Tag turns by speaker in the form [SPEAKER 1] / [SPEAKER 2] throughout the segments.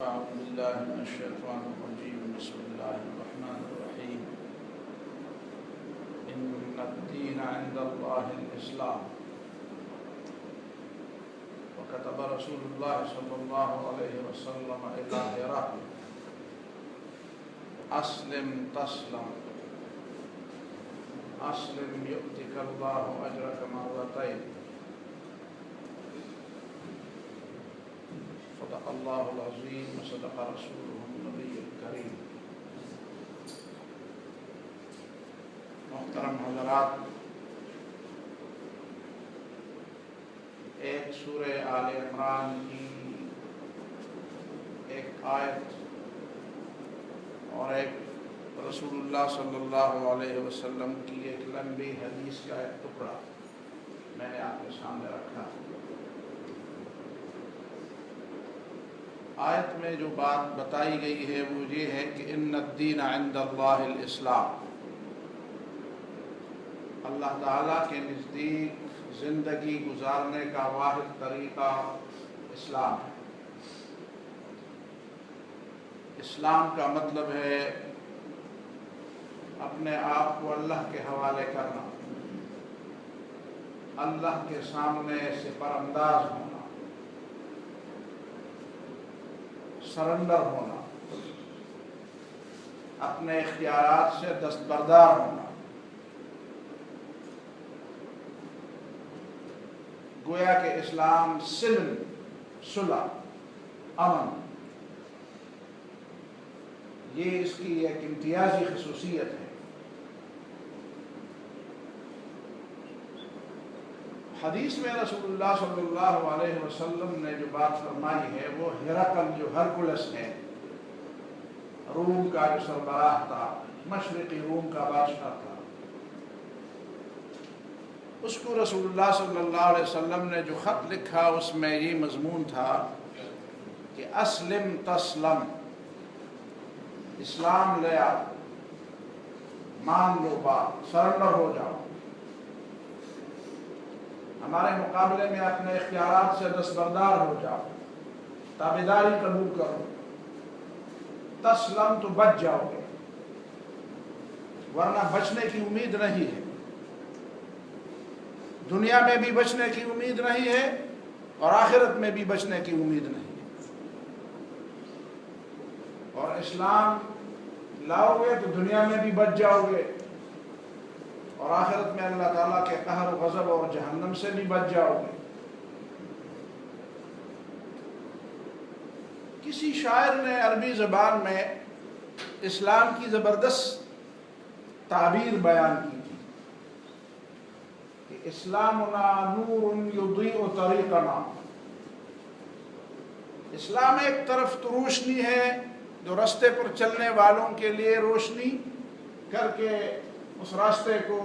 [SPEAKER 1] أعوذ بالله من الشيطان الرجيم. بسم الله الرحمن الرحيم. إن الدين عند الله الإسلام. وكتب رسول الله صلى الله عليه وسلم إلى هرقل: أسلم تسلم، أسلم يؤتك الله أجرك مرتين. صدق اللہ العظیم وصدق رسولہ النبی الکریم. محترم حضرات، ایک سورہ آل عمران کی ایک آیت اور ایک رسول اللہ صلی اللہ علیہ وسلم کی ایک لمبی حدیث کا ایک ٹکڑا میں نے آپ کے سامنے رکھا. آیت میں جو بات بتائی گئی ہے وہ یہ ہے کہ ان الدین عند اللہ الاسلام. اللہ تعالیٰ کے نزدیک زندگی گزارنے کا واحد طریقہ اسلام ہے. اسلام کا مطلب ہے اپنے آپ کو اللہ کے حوالے کرنا، اللہ کے سامنے سپر انداز ہونا، سرنڈر ہونا، اپنے اختیارات سے دستبردار ہونا. گویا کہ اسلام سلم، صلح، امن، یہ اس کی ایک امتیازی خصوصیت ہے. حدیث میں رسول اللہ صلی اللہ علیہ وسلم نے جو بات فرمائی ہے وہ ہرقل جو ہرکلس ہے، روم کا جو سربراہ تھا، مشرقی روم کا بادشاہ تھا، اس کو رسول اللہ صلی اللہ علیہ وسلم نے جو خط لکھا اس میں یہ مضمون تھا کہ اسلم تسلم، اسلام لے آؤ، مان لو بات، سرنڈر ہو جاؤ، ہمارے مقابلے میں اپنے اختیارات سے دستبردار ہو جاؤ، تابعداری قبول کرو. تسلم تو بچ جاؤ گے، ورنہ بچنے کی امید نہیں ہے. دنیا میں بھی بچنے کی امید نہیں ہے اور آخرت میں بھی بچنے کی امید نہیں ہے. اور اسلام لاؤ گے تو دنیا میں بھی بچ جاؤ گے اور آخرت میں اللہ تعالیٰ کے قہر و غضب اور جہنم سے بھی بچ جاؤ گے. کسی شاعر نے عربی زبان میں اسلام کی زبردست تعبیر بیان کی تھی کہ اسلامنا نور یضیء طریقنا. اسلام ایک طرف تو روشنی ہے جو راستے پر چلنے والوں کے لیے روشنی کر کے اس راستے کو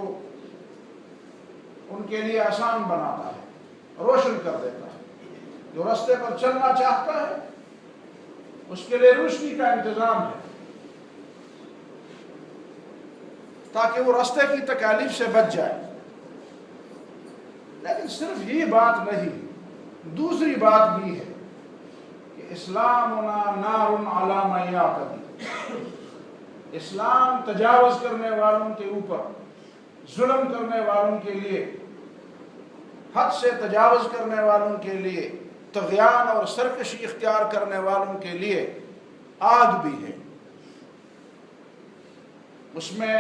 [SPEAKER 1] ان کے لیے آسان بناتا ہے، روشن کر دیتا ہے. جو راستے پر چلنا چاہتا ہے اس کے لیے روشنی کا انتظام ہے تاکہ وہ راستے کی تکالیف سے بچ جائے. لیکن صرف یہ بات نہیں، دوسری بات بھی ہے کہ اسلامنا نار علی من یعتدی. اسلام تجاوز کرنے والوں کے اوپر، ظلم کرنے والوں کے لیے، حد سے تجاوز کرنے والوں کے لیے، طغیان اور سرکشی اختیار کرنے والوں کے لیے آگ بھی ہے. اس میں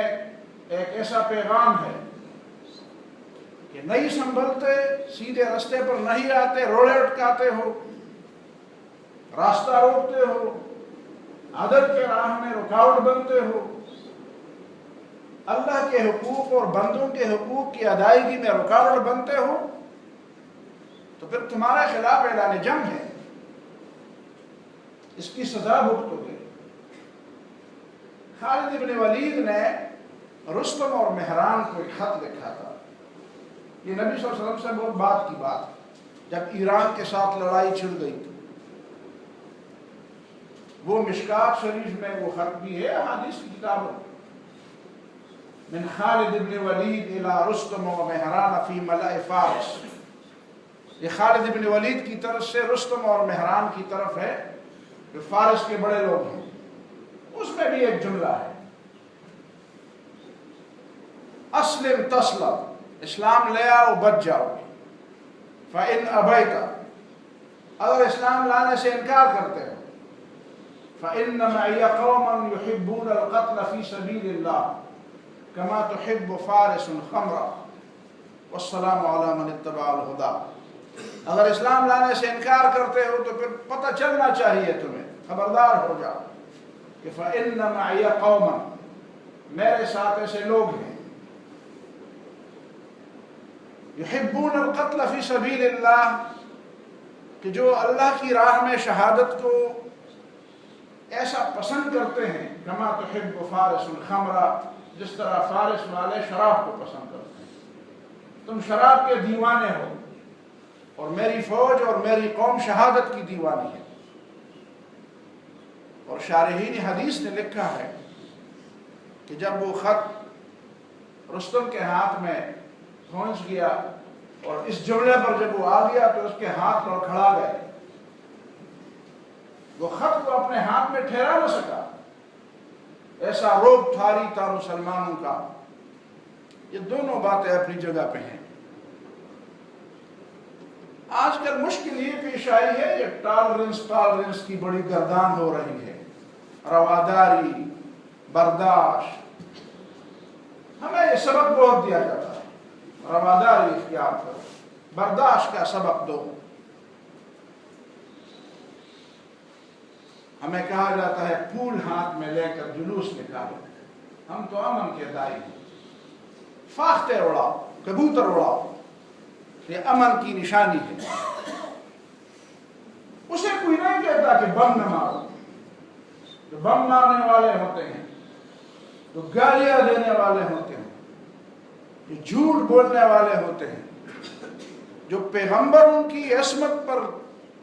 [SPEAKER 1] ایک ایسا پیغام ہے کہ نہیں سنبھلتے، سیدھے راستے پر نہیں آتے، روڑے اٹکاتے ہو، راستہ روکتے ہو، عدل کے راہ میں رکاوٹ بنتے ہو، اللہ کے حقوق اور بندوں کے حقوق کی ادائیگی میں رکاوٹ بنتے ہو تو پھر تمہارے خلاف اعلان جنگ ہے، اس کی سزا بھگتو گے. خالد بن ولید نے رستم اور مہران کو ایک خط لکھا تھا. یہ نبی صلی اللہ علیہ وسلم سے بہت بات کی بات، جب ایران کے ساتھ لڑائی چھڑ گئی تھی. وہ مشکات شریف میں وہ خط بھی ہے، احادیث کی کتابوں من خالد بن ولید الى رستم و مہران فی ملأ فارس. یہ خالد بن ولید کی طرف سے رستم اور مہران کی طرف ہے جو فارس کے بڑے لوگ ہیں، اس میں بھی ایک جملہ ہے، اسلم تسلم، اسلام لے آؤ بچ جاؤ گے، فإن أبيت، اگر اسلام لانے سے انکار کرتے ہو، فإن معي قوما يحبون القتل في سبيل الله كما تحب فارس خمرا والسلام على من اتبع الهدى، اگر اسلام لانے سے انکار کرتے ہو تو پھر پتہ چلنا چاہیے تمہیں، خبردار ہو جاؤ کہ فإن معي قوما، میرے ساتھ ایسے لوگ ہیں، یحبون القتل فی سبیل اللہ، کہ جو اللہ کی راہ میں شہادت کو ایسا پسند کرتے ہیں، کما تحب فارس الخمر، جس طرح فارس والے شراب کو پسند کرتے ہیں، تم شراب کے دیوانے ہو اور میری فوج اور میری قوم شہادت کی دیوانی ہے۔ اور شارحین حدیث نے لکھا ہے کہ جب وہ خط رستم کے ہاتھ میں پہنچ گیا اور اس جملے پر جب وہ آ گیا تو اس کے ہاتھ لڑکھڑا گئے، وہ خط کو اپنے ہاتھ میں ٹھہرا نہ سکا، ایسا روب تھاری تھا مسلمانوں کا۔ یہ دونوں باتیں اپنی جگہ پہ ہیں۔ آج کل مشکل یہ پیش آئی ہے، یہ ٹالرنس کی بڑی گردان ہو رہی ہے، رواداری، برداشت، ہمیں یہ سبق بہت دیا جاتا ہے، رواداری اختیار کرو، برداشت کا سبق دو۔ ہمیں کہا جاتا ہے پھول ہاتھ میں لے کر جلوس نکالو، ہم تو امن کے دائی ہیں، فاختے اڑاؤ، کبوتر اڑاؤ، یہ امن کی نشانی ہے۔ اسے کوئی نہیں کہتا کہ بم نہ مارو، جو بم مارنے والے ہوتے ہیں، جو گالیاں دینے والے ہوتے ہیں، جو جھوٹ بولنے والے ہوتے ہیں، جو پیغمبروں کی عصمت پر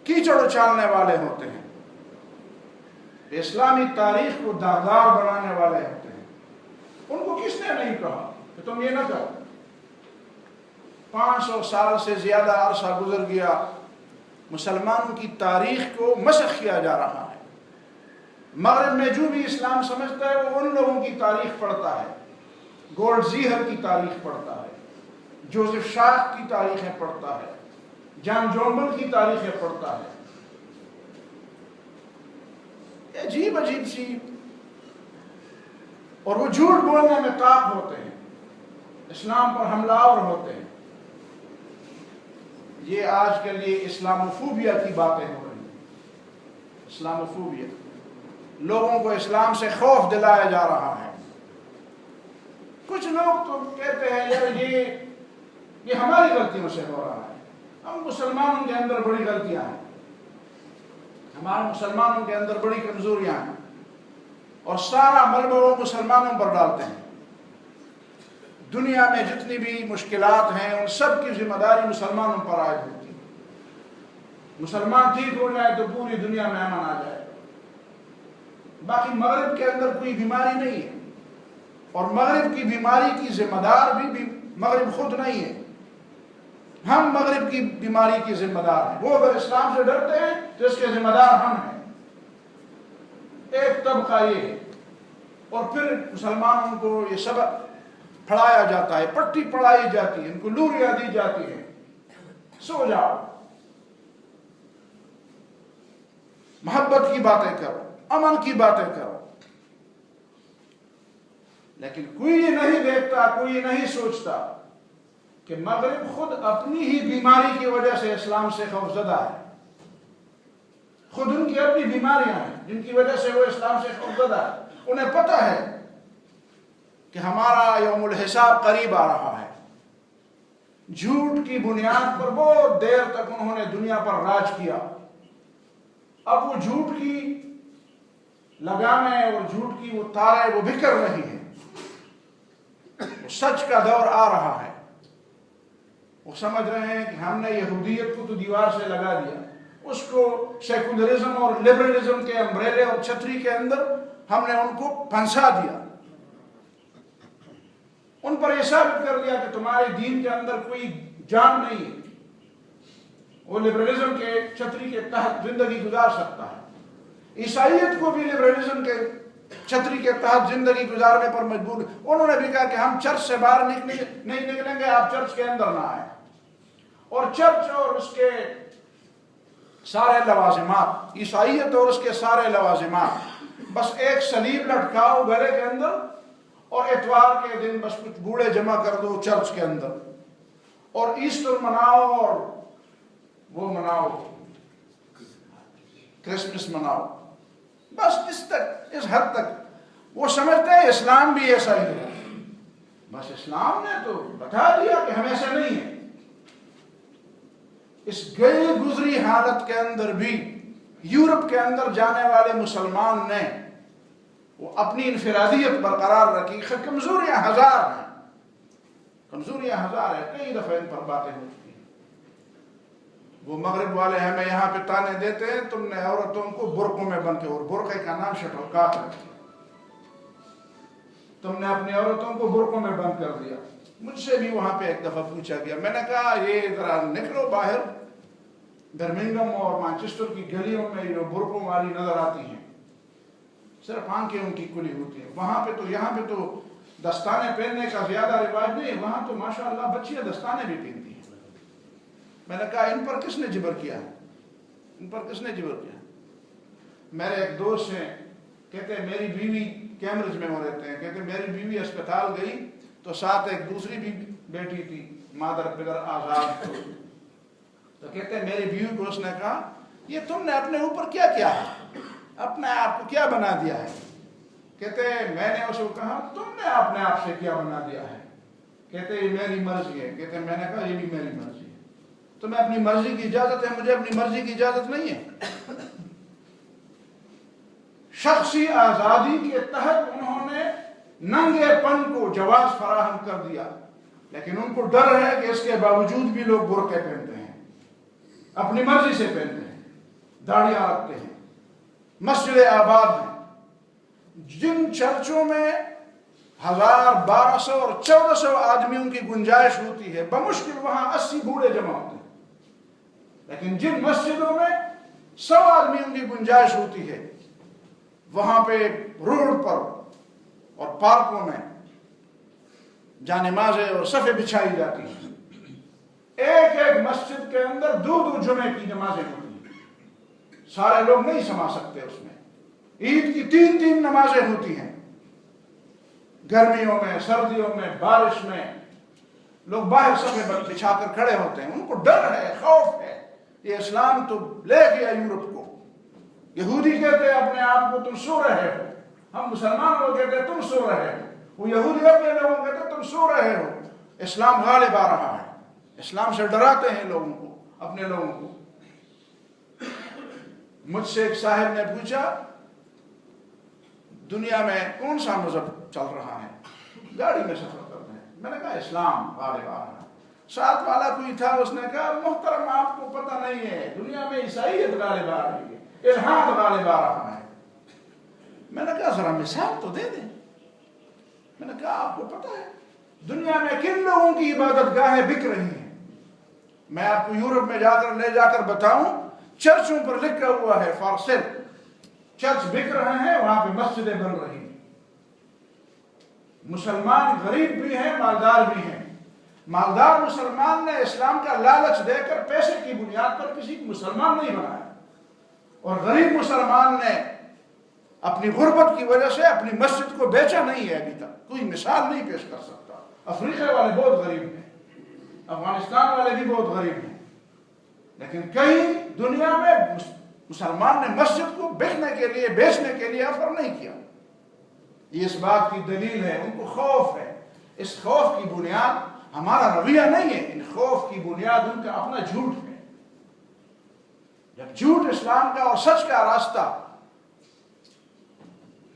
[SPEAKER 1] کیچڑ اچھالنے والے ہوتے ہیں، اسلامی تاریخ کو داغدار بنانے والے ہوتے ہیں، ان کو کس نے نہیں کہا کہ تم یہ نہ کرو؟ 500 سال سے زیادہ عرصہ گزر گیا، مسلمانوں کی تاریخ کو مسخ کیا جا رہا ہے۔ مغرب میں جو بھی اسلام سمجھتا ہے وہ ان لوگوں کی تاریخ پڑھتا ہے، گولڈ زیہر کی تاریخ پڑھتا ہے، جوزف شاہ کی تاریخیں پڑھتا ہے، جان جومبل کی تاریخیں پڑھتا ہے۔ عجیب عجیب سی، اور وہ جھوٹ بولنے میں طاق ہوتے ہیں، اسلام پر حملہ آور ہوتے ہیں۔ یہ آج کل یہ اسلاموفوبیا کی باتیں ہو رہی ہیں، اسلاموفوبیا، لوگوں کو اسلام سے خوف دلایا جا رہا ہے۔ کچھ لوگ تو کہتے ہیں یار یہ ہماری غلطیوں سے ہو رہا ہے، ہم مسلمانوں کے اندر بڑی غلطیاں ہیں، ہمارے مسلمانوں کے اندر بڑی کمزوریاں ہیں، اور سارا ملبہ وہ مسلمانوں پر ڈالتے ہیں۔ دنیا میں جتنی بھی مشکلات ہیں ان سب کی ذمہ داری مسلمانوں پر عائد ہوتی ہے۔ مسلمان ٹھیک ہو جائے تو پوری دنیا میں امن آ جائے۔ باقی مغرب کے اندر کوئی بیماری نہیں ہے، اور مغرب کی بیماری کی ذمہ دار بھی مغرب خود نہیں ہے، ہم مغرب کی بیماری کی ذمہ دار ہیں۔ وہ اگر اسلام سے ڈرتے ہیں تو اس کے ذمہ دار ہم ہیں۔ ایک طبقہ یہ ہے، اور پھر مسلمانوں کو یہ سبق پڑھایا جاتا ہے، پٹی پڑھائی جاتی ہے، ان کو لوریاں دی جاتی ہیں، سو جاؤ، محبت کی باتیں کرو، امن کی باتیں کرو۔ لیکن کوئی یہ نہیں دیکھتا، کوئی یہ نہیں سوچتا کہ مغرب خود اپنی ہی بیماری کی وجہ سے اسلام سے خوفزدہ ہے، خود ان کی اپنی بیماریاں ہیں جن کی وجہ سے وہ اسلام سے خوفزدہ ہے۔ انہیں پتہ ہے کہ ہمارا یوم الحساب قریب آ رہا ہے۔ جھوٹ کی بنیاد پر بہت دیر تک انہوں نے دنیا پر راج کیا، اب وہ جھوٹ کی لگامیں اور جھوٹ کی وہ تاریں وہ بکھر رہی ہیں، سچ کا دور آ رہا ہے۔ وہ سمجھ رہے ہیں کہ ہم نے یہودیت کو تو دیوار سے لگا دیا، اس کو سیکولرزم اور لبرلزم کے امبریلے اور چھتری کے اندر ہم نے ان کو پھنسا دیا، ان پر یہ ثابت کر دیا کہ تمہارے دین کے اندر کوئی جان نہیں ہے، وہ لبرلزم کے چھتری کے تحت زندگی گزار سکتا ہے۔ عیسائیت کو بھی لبرلزم کے چھتری کے تحت زندگی گزارنے پر مجبور. انہوں نے بھی کہا کہ ہم چرچ سے باہر نہیں نکلیں گے، آپ چرچ کے اندر نہ آئیں. اور چرچ اور اس کے سارے لوازمات، عیسائیت اور اس کے سارے لوازمات، بس ایک صلیب لٹکاؤ گلے کے اندر اور اتوار کے دن بس کچھ بوڑھے جمع کر دو چرچ کے اندر، اور ایسٹر مناؤ اور وہ مناؤ، کرسمس مناؤ. بس اس حد تک وہ سمجھتے ہیں اسلام بھی ایسا ہی ہے. بس اسلام نے تو بتا دیا کہ ہم ایسے نہیں ہیں. اس گئی گزری حالت کے اندر بھی یورپ کے اندر جانے والے مسلمان نے وہ اپنی انفرادیت برقرار رکھی. کمزوریاں ہزار ہیں، کمزوریاں ہزار ہیں، کئی دفعہ ان پر باتیں ہوتی ہیں. وہ مغرب والے ہمیں یہاں پہ تانے دیتے ہیں تم نے عورتوں کو برقعوں میں بند کے، اور برقعے کا نام شٹلکاک ہے، تم نے اپنی عورتوں کو برقعوں میں بند کر دیا. مجھ سے بھی وہاں پہ ایک دفعہ پوچھا گیا، میں نے کہا یہ ذرا نکلو باہر، برمنگھم اور مانچسٹر کی گلیوں میں جو برقعوں والی نظر آتی ہیں، صرف آنکھیں ان کی کھلی ہوتی ہیں. وہاں پہ تو، یہاں پہ تو دستانے پہننے کا زیادہ رواج نہیں، وہاں تو ماشاءاللہ بچیاں دستانے بھی پہنتی ہیں. میں نے کہا ان پر کس نے جبر کیا ہے، ان پر کس نے جبر کیا؟ میرے ایک دوست ہیں، کہتے ہیں میری بیوی کیمبرج میں وہ رہتے ہیں، کہتے ہیں میری بیوی اسپتال گئی تو ساتھ ایک دوسری بھی بیٹی تھی، مادر پدر آزاد. تو کہتے ہیں میری بیوی کو اس نے کہا یہ تم نے اپنے اوپر کیا کیا ہے، اپنے آپ کو کیا بنا دیا ہے؟ کہتے ہیں میں نے اس کو کہا تم نے اپنے آپ سے کیا بنا دیا ہے؟ کہتے ہیں یہ میری مرضی ہے. کہتے ہیں میں نے کہا یہ بھی میری مرضی ہے. تمہیں اپنی مرضی کی اجازت ہے، مجھے اپنی مرضی کی اجازت نہیں ہے. شخصی آزادی کے تحت انہوں نے ننگے پن کو جواز فراہم کر دیا، لیکن ان کو ڈر ہے کہ اس کے باوجود بھی لوگ برقعے پہنتے ہیں، اپنی مرضی سے پہنتے ہیں، داڑیاں رکھتے ہیں، مسجد آباد ہیں. جن چرچوں میں 1000، 1200 اور 1400 آدمیوں کی گنجائش ہوتی ہے، بمشکل وہاں 80 بوڑھے جمع ہوتے ہیں. لیکن جن مسجدوں میں 100 آدمیوں کی گنجائش ہوتی ہے، وہاں پہ روڈ پر اور پارکوں میں جانمازیں اور صفیں بچھائی جاتی ہیں. ایک ایک مسجد کے اندر 2 جمعے کی نمازیں ہوتی ہیں. سارے لوگ نہیں سما سکتے اس میں. عید کی 3 نمازیں ہوتی ہیں. گرمیوں میں، سردیوں میں، بارش میں لوگ باہر صفیں بچھا کر کھڑے ہوتے ہیں. ان کو ڈر ہے، خوف ہے. یہ اسلام تو لے گیا یورپ کو. یہودی کہتے ہیں اپنے آپ کو تم سو رہے ہو، ہم مسلمان لوگ کہتے ہیں تم سو رہے ہو، وہ یہودی اپنے لوگوں کہتے ہیں تم سو رہے ہو. اسلام غالب آ رہا ہے. اسلام سے ڈراتے ہیں لوگوں کو، اپنے لوگوں کو. مجھ سے ایک صاحب نے پوچھا دنیا میں کون سا مذہب چل رہا ہے، گاڑی میں سفر کرتے ہیں. میں نے کہا اسلام غالب آ رہا ہے. ساتھ والا کوئی تھا، اس نے کہا محترم آپ کو پتہ نہیں ہے، دنیا میں عیسائیت غالب آ رہی ہے، الحاد غالب آ رہا ہے. میں نے کہا ذرا مثال تو دے دیں. میں نے کہا آپ کو پتہ ہے دنیا میں کن لوگوں کی عبادت گاہیں بک رہی ہیں؟ میں آپ کو یورپ میں لے جا کر بتاؤں، چرچوں پر لکھا ہوا ہے فار سیل. چرچ بک رہے ہیں، وہاں پہ مسجدیں بن رہی ہیں. مسلمان غریب بھی ہیں، مالدار بھی ہیں. مالدار مسلمان نے اسلام کا لالچ دے کر پیسے کی بنیاد پر کسی کو مسلمان نہیں بنایا، اور غریب مسلمان نے اپنی غربت کی وجہ سے اپنی مسجد کو بیچا نہیں ہے. ابھی تک کوئی مثال نہیں پیش کر سکتا. افریقہ والے بہت غریب ہیں، افغانستان والے بھی بہت غریب ہیں، لیکن کہیں دنیا میں مسلمان نے مسجد کو بیچنے کے لیے آفر نہیں کیا. یہ اس بات کی دلیل ہے، ان کو خوف ہے. اس خوف کی بنیاد ہمارا رویہ نہیں ہے، ان خوف کی بنیاد ان کا اپنا جھوٹ ہے. جب جھوٹ اسلام کا اور سچ کا راستہ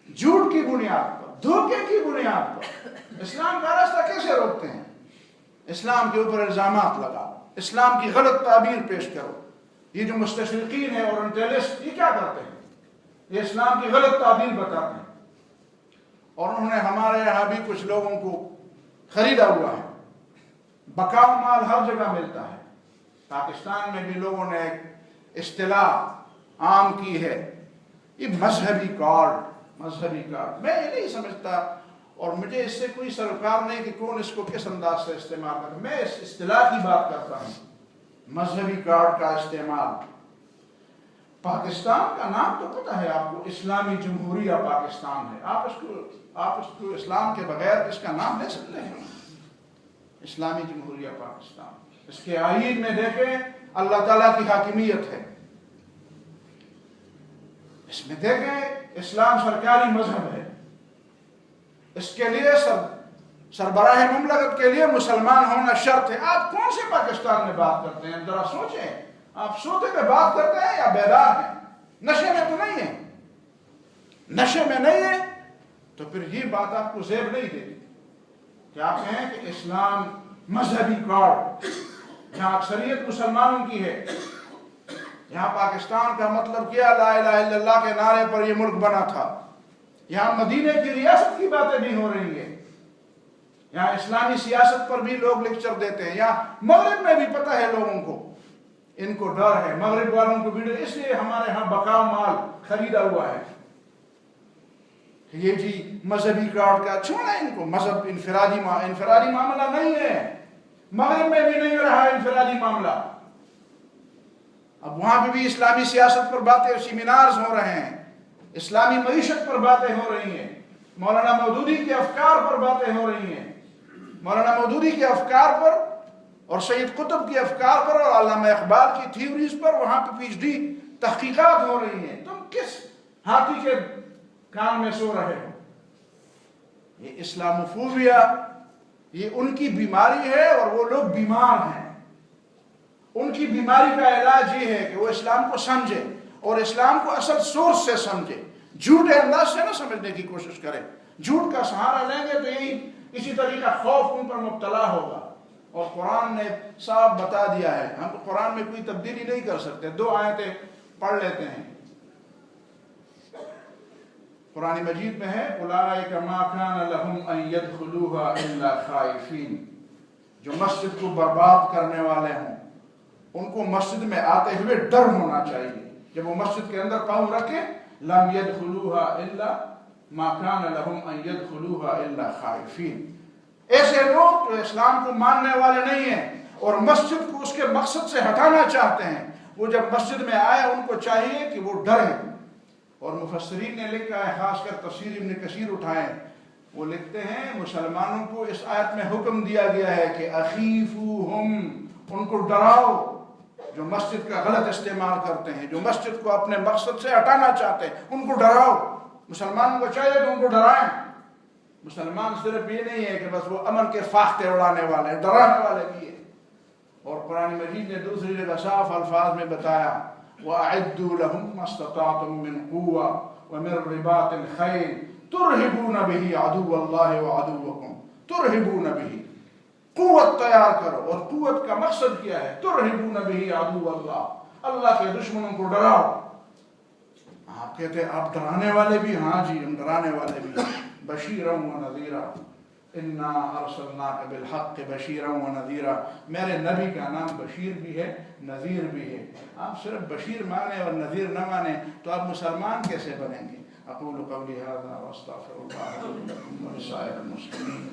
[SPEAKER 1] جھوٹ کی بنیاد پر، دھوکے کی بنیاد پر اسلام کا راستہ کیسے روکتے ہیں؟ اسلام کے اوپر الزامات لگاؤ، اسلام کی غلط تعبیر پیش کرو. یہ جو مستشرقین ہیں اور انٹیلسٹ، یہ کیا کرتے ہیں؟ یہ اسلام کی غلط تعبیر بتاتے ہیں. اور انہوں نے ہمارے یہاں بھی کچھ لوگوں کو خریدا ہوا ہے. بکاؤ مال ہر جگہ ملتا ہے. پاکستان میں بھی لوگوں نے ایک اصطلاح عام کی ہے، یہ مذہبی کارڈ میں یہ نہیں سمجھتا، اور مجھے اس سے کوئی سروکار نہیں کہ کون اس کو کس انداز سے استعمال کرے. میں اس اصطلاح کی بات کرتا ہوں، مذہبی کارڈ کا استعمال. پاکستان کا نام تو پتہ ہے آپ کو، اسلامی جمہوریہ پاکستان ہے. آپ اس کو اسلام کے بغیر اس کا نام لے سکتے ہیں، اسلامی جمہوریہ پاکستان. اس کے آئین میں دیکھیں اللہ تعالیٰ کی حاکمیت ہے، اس میں دیکھیں اسلام سرکاری مذہب ہے. اس کے لیے سربراہ مملکت کے لیے مسلمان ہونا شرط ہے. آپ کون سے پاکستان میں بات کرتے ہیں؟ ذرا سوچیں، آپ سوتے میں بات کرتے ہیں یا بیدار ہیں؟ نشے میں تو نہیں ہیں. نشے میں نہیں ہے تو پھر یہ بات آپ کو زیب نہیں دیتی کہ آپ کہیں کہ اسلام مذہبی کارڈ. یہاں اکثریت مسلمانوں کی ہے. یہاں پاکستان کا مطلب کیا لا الہ الا اللہ کے نعرے پر یہ ملک بنا تھا. یہاں مدینے کی ریاست کی باتیں بھی ہو رہی ہیں. یہاں اسلامی سیاست پر بھی لوگ لیکچر دیتے ہیں. یہاں مغرب میں بھی پتہ ہے لوگوں کو، ان کو ڈر ہے، مغرب والوں کو بھی ڈر، اس لیے ہمارے ہاں بقا مال خریدا ہوا ہے. یہ جی مذہبی کارڈ کا چھوڑا ان کو. مذہب انفرادی معاملہ نہیں ہے. مغرب میں بھی نہیں رہا انفرادی معاملہ. اب وہاں پہ بھی اسلامی سیاست پر باتیں، سیمینارز ہو رہے ہیں، اسلامی معیشت پر باتیں ہو رہی ہیں، مولانا مودودی کے افکار پر باتیں ہو رہی ہیں. مولانا مودودی کے افکار پر اور سید قطب کے افکار پر اور علامہ اقبال کی تھیوریز پر وہاں پہ PhD تحقیقات ہو رہی ہیں. تم کس ہاتھی کے کان میں سو رہے ہو؟ یہ اسلاموفوبیا یہ ان کی بیماری ہے، اور وہ لوگ بیمار ہیں. ان کی بیماری کا علاج یہ ہے کہ وہ اسلام کو سمجھے اور اسلام کو اصل سورس سے سمجھے. جھوٹے انداز سے نہ سمجھنے کی کوشش کریں. جھوٹ کا سہارا لیں گے تو یہی اسی طریقہ خوف ان پر مبتلا ہوگا. اور قرآن نے صاف بتا دیا ہے، ہم قرآن میں کوئی تبدیلی نہیں کر سکتے. 2 آیتیں پڑھ لیتے ہیں. قرآن مجید میں ہے اولئک ما کان لهم ان يدخلوها الا خائفین. جو مسجد کو برباد کرنے والے ہوں ان کو مسجد میں آتے ہوئے ڈر ہونا چاہیے. جب وہ مسجد کے اندر پاؤں رکھے لم يدخلوها الا ما كان لهم ان يدخلوها الا خائفین. ایسے لوگ جو اسلام کو ماننے والے نہیں ہیں اور مسجد کو اس کے مقصد سے ہٹانا چاہتے ہیں، وہ جب مسجد میں آئے ان کو چاہیے کہ وہ ڈریں. اور مفسرین نے لکھا ہے، خاص کر تفسیر ابن کثیر اٹھائیں، وہ لکھتے ہیں مسلمانوں کو اس آیت میں حکم دیا گیا ہے کہ اخیفوہم، ان کو ڈراؤ جو مسجد کا غلط استعمال کرتے ہیں، جو مسجد کو اپنے مقصد سے ہٹانا چاہتے ہیں، ان کو ڈراؤ. مسلمانوں کو چاہیے کہ ان کو ڈرائیں. مسلمان صرف یہ نہیں ہے کہ بس وہ امن کے فاختے اڑانے والے، ڈرانے والے بھی ہیں. اور قرآن مجید نے دوسری جگہ صاف الفاظ میں بتایا وَأَعِدُّوا لَهُمْ مَا اسْتَطَعْتُم مِّن قُوَّةٍ وَمِن رِّبَاطِ الْخَيْلِ تُرْهِبُونَ بِهِ عَدُوَّ اللَّهِ وَعَدُوَّكُمْ. تُرْهِبُونَ بِهِ، قوت تیار کرو. اور قوت کا مقصد کیا ہے؟ تُرْهِبُونَ بِهِ عَدُوَّ اللَّهِ، اللہ کے دشمنوں کو ڈراؤ. آپ کہتے ہیں آپ ڈرانے والے بھی؟ ہاں جی ہم ڈرانے والے بھی. بشیرا ونذیرا انا ارسلناک بالحق بشیرا ونذیرا. میرے نبی کا نام بشیر بھی ہے، نذیر بھی ہے. آپ صرف بشیر مانیں اور نذیر نہ مانیں تو آپ مسلمان کیسے بنیں گے؟ اقول قولی هذا واستغفر الله لي ولكم ولسائر المسلمين.